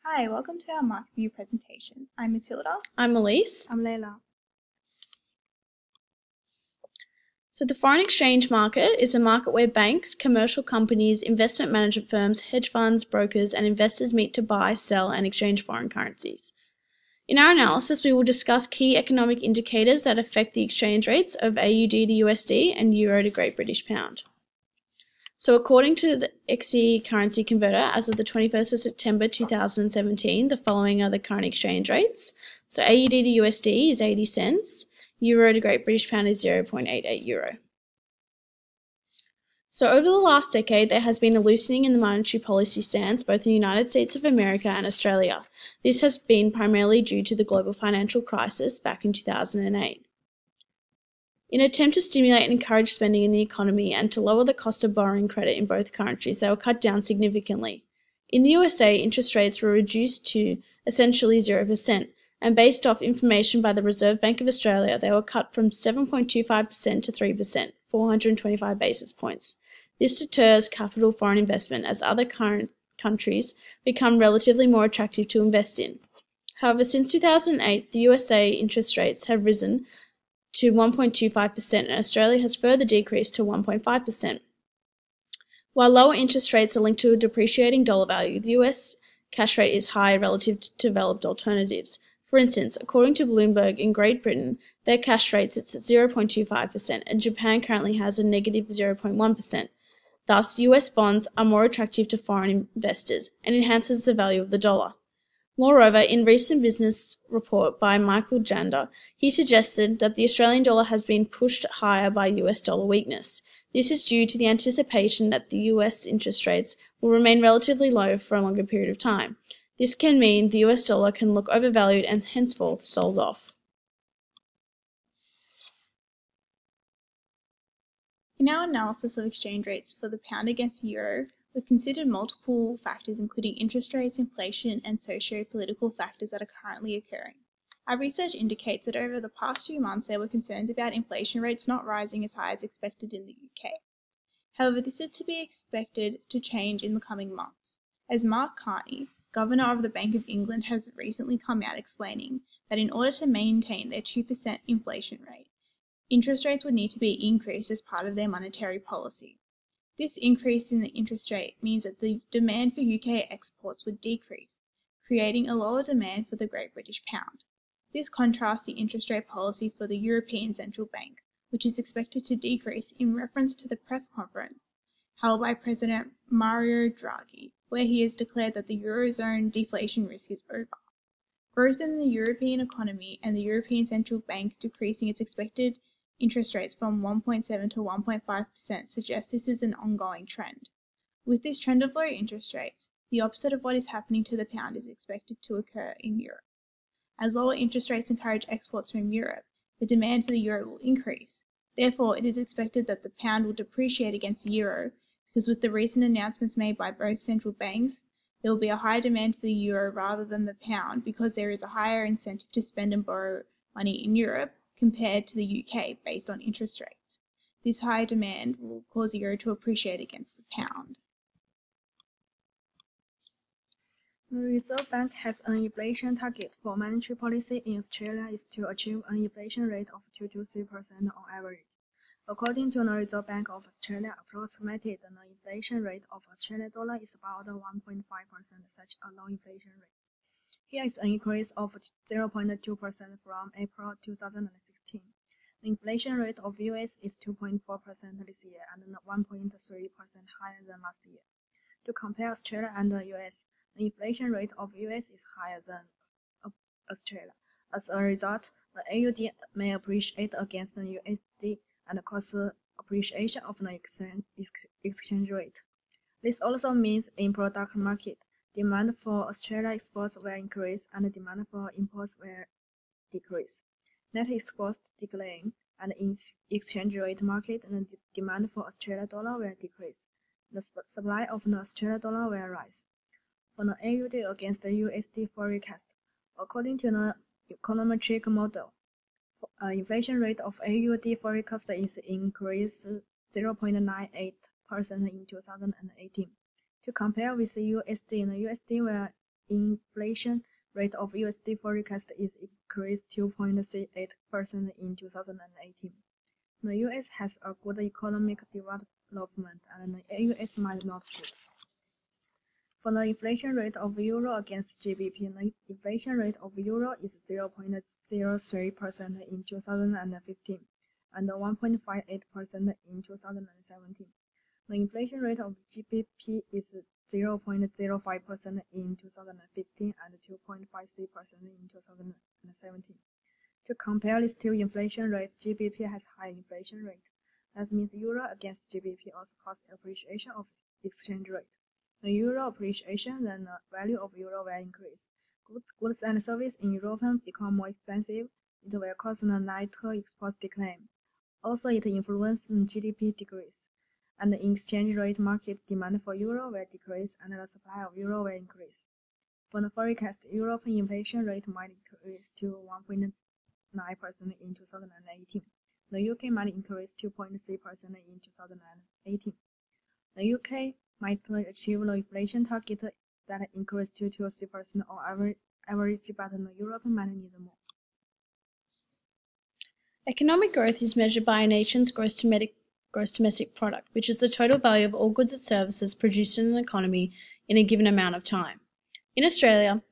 Hi, welcome to our market view presentation. I'm Matilda. I'm Elise. I'm Leila. So the foreign exchange market is a market where banks, commercial companies, investment management firms, hedge funds, brokers, and investors meet to buy, sell, and exchange foreign currencies. In our analysis, we will discuss key economic indicators that affect the exchange rates of AUD to USD and Euro to Great British Pound. So according to the XE currency converter, as of the 21st of September 2017, the following are the current exchange rates. So AUD to USD is 80 cents, Euro to Great British Pound is 0.88 euro. So over the last decade, there has been a loosening in the monetary policy stance both in the United States of America and Australia. This has been primarily due to the global financial crisis back in 2008. In an attempt to stimulate and encourage spending in the economy and to lower the cost of borrowing credit in both countries, they were cut down significantly. In the USA, interest rates were reduced to essentially 0%, and based off information by the Reserve Bank of Australia, they were cut from 7.25% to 3%, 425 basis points. This deters capital foreign investment as other countries become relatively more attractive to invest in. However, since 2008, the USA interest rates have risen to 1.25%, and Australia has further decreased to 1.5%. While lower interest rates are linked to a depreciating dollar value, the US cash rate is higher relative to developed alternatives. For instance, according to Bloomberg, in Great Britain, their cash rate sits at 0.25%, and Japan currently has a negative 0.1%. Thus, US bonds are more attractive to foreign investors and enhances the value of the dollar. Moreover, in a recent business report by Michael Jander, he suggested that the Australian dollar has been pushed higher by US dollar weakness. This is due to the anticipation that the US interest rates will remain relatively low for a longer period of time. This can mean the US dollar can look overvalued and henceforth sold off. In our analysis of exchange rates for the pound against the euro, we've considered multiple factors including interest rates, inflation, and socio-political factors that are currently occurring. Our research indicates that over the past few months there were concerns about inflation rates not rising as high as expected in the UK. However, this is to be expected to change in the coming months, as Mark Carney, Governor of the Bank of England, has recently come out explaining that in order to maintain their 2% inflation rate, interest rates would need to be increased as part of their monetary policy. This increase in the interest rate means that the demand for UK exports would decrease, creating a lower demand for the Great British Pound. This contrasts the interest rate policy for the European Central Bank, which is expected to decrease in reference to the press conference held by President Mario Draghi, where he has declared that the Eurozone deflation risk is over. Growth in the European economy and the European Central Bank decreasing its expected interest rates from 1.7 to 1.5% suggests this is an ongoing trend. With this trend of low interest rates, the opposite of what is happening to the pound is expected to occur in Europe. As lower interest rates encourage exports from Europe, the demand for the euro will increase. Therefore, it is expected that the pound will depreciate against the euro, because with the recent announcements made by both central banks, there will be a higher demand for the euro rather than the pound, because there is a higher incentive to spend and borrow money in Europe compared to the UK based on interest rates. This higher demand will cause the euro to appreciate against the pound. The Reserve Bank has an inflation target for monetary policy in Australia is to achieve an inflation rate of 2 to 3% on average. According to the Reserve Bank of Australia, approximated the inflation rate of Australian dollar is about 1.5%, such a low inflation rate. Here is an increase of 0.2% from April 2016. The inflation rate of US is 2.4% this year and 1.3% higher than last year. To compare Australia and the US, the inflation rate of US is higher than Australia. As a result, the AUD may appreciate against the USD and cause appreciation of the exchange rate. This also means in product market, demand for Australia exports will increase and demand for imports will decrease. Net exports decline, and in exchange rate market, the demand for Australian dollar will decrease. The supply of the Australian dollar will rise. For the AUD against the USD forecast, according to the econometric model, inflation rate of AUD forecast is increased 0.98% in 2018. To compare with the USD will inflation rate of USD forecast is increased to 2.38% in 2018. The US has a good economic development and the US might not good. For the inflation rate of euro against GBP, the inflation rate of euro is 0.03% in 2015 and 1.58% in 2017. The inflation rate of GBP is 0.05% in 2015 and 2.53% in 2017. To compare these two inflation rates, GBP has high inflation rate. That means euro against GBP also causes appreciation of exchange rate. The euro appreciation, then the value of euro will increase. Goods and services in Europe become more expensive. It will cause the net export decline. Also, it influences GDP decrease. And in exchange rate market, demand for euro will decrease and the supply of euro will increase. For the forecast, European inflation rate might increase to 1.9% in 2018. The UK might increase 2.3% in 2018. The UK might achieve the inflation target that increased to 2-3% on average, but the Europe might need more. Economic growth is measured by a nation's gross domestic product, which is the total value of all goods and services produced in an economy in a given amount of time. In Australia,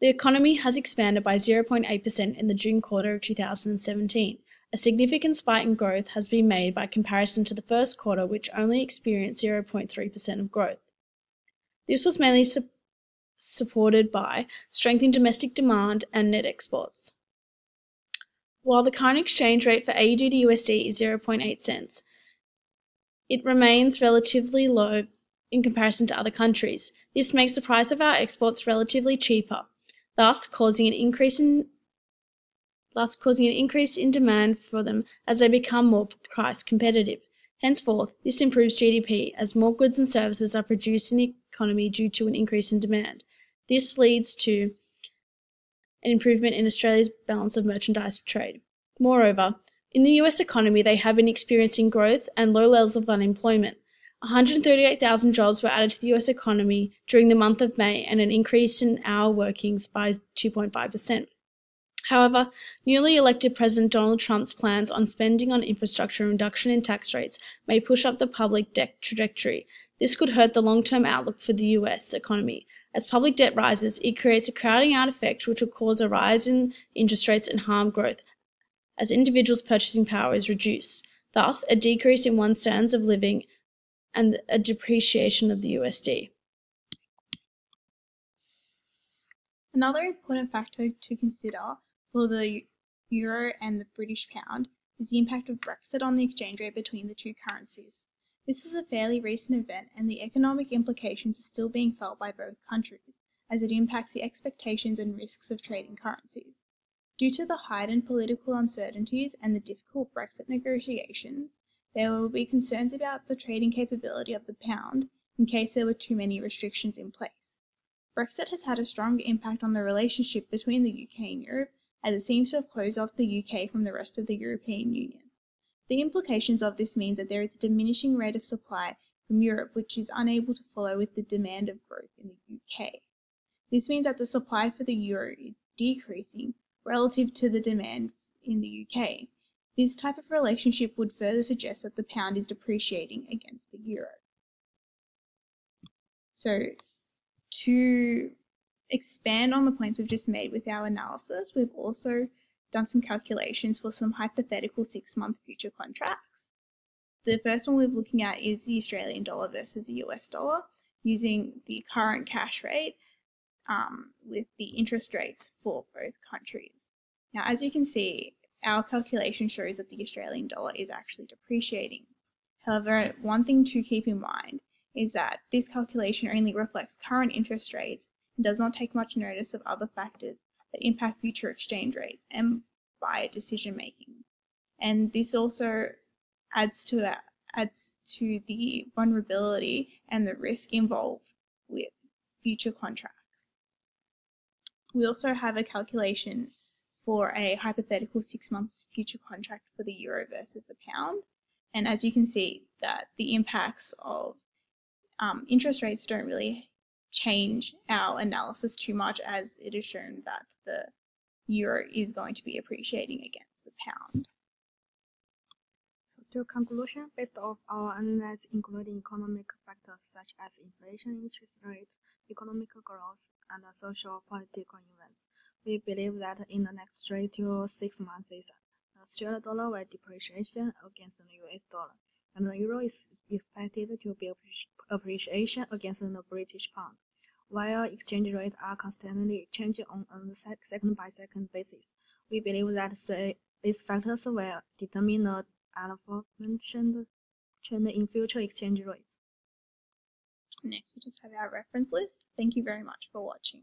the economy has expanded by 0.8% in the June quarter of 2017. A significant spike in growth has been made by comparison to the first quarter, which only experienced 0.3% of growth. This was mainly supported by strengthening domestic demand and net exports. While the current exchange rate for AUD to USD is 0.8 cents, it remains relatively low in comparison to other countries. This makes the price of our exports relatively cheaper, thus causing an increase in demand for them as they become more price competitive. Henceforth, this improves GDP as more goods and services are produced in the economy due to an increase in demand. This leads to an improvement in Australia's balance of merchandise trade. Moreover, in the US economy, they have been experiencing growth and low levels of unemployment. 138,000 jobs were added to the US economy during the month of May and an increase in hour workings by 2.5%. However, newly elected President Donald Trump's plans on spending on infrastructure and reduction in tax rates may push up the public debt trajectory. This could hurt the long-term outlook for the US economy. As public debt rises, it creates a crowding out effect which will cause a rise in interest rates and harm growth, as individuals' purchasing power is reduced, thus a decrease in one's standards of living and a depreciation of the USD. Another important factor to consider for the euro and the British pound is the impact of Brexit on the exchange rate between the two currencies. This is a fairly recent event, and the economic implications are still being felt by both countries, as it impacts the expectations and risks of trading currencies. Due to the heightened political uncertainties and the difficult Brexit negotiations, there will be concerns about the trading capability of the pound in case there were too many restrictions in place. Brexit has had a strong impact on the relationship between the UK and Europe, as it seems to have closed off the UK from the rest of the European Union. The implications of this means that there is a diminishing rate of supply from Europe which is unable to follow with the demand of growth in the UK. This means that the supply for the euro is decreasing relative to the demand in the UK. This type of relationship would further suggest that the pound is depreciating against the euro. So, to expand on the points we've just made with our analysis, we've also done some calculations for some hypothetical 6-month future contracts. The first one we're looking at is the Australian dollar versus the US dollar, using the current cash rate with the interest rates for both countries. Now, as you can see, our calculation shows that the Australian dollar is actually depreciating. However, one thing to keep in mind is that this calculation only reflects current interest rates and does not take much notice of other factors that impact future exchange rates and buyer decision making. And this also adds to the vulnerability and the risk involved with future contracts. We also have a calculation for a hypothetical 6 months future contract for the euro versus the pound. And as you can see, that the impacts of interest rates don't really change our analysis too much, as it is shown that the euro is going to be appreciating against the pound. So to conclusion, based off our analysis including economic factors such as inflation, interest rates, economic growth, and social political events, we believe that in the next 3 to 6 months, the Australian dollar will depreciation against the US dollar, and the euro is expected to be appreciation against the British pound. While exchange rates are constantly changing on a second-by-second basis, we believe that these factors will determine the aforementioned trend in future exchange rates. Next, we just have our reference list. Thank you very much for watching.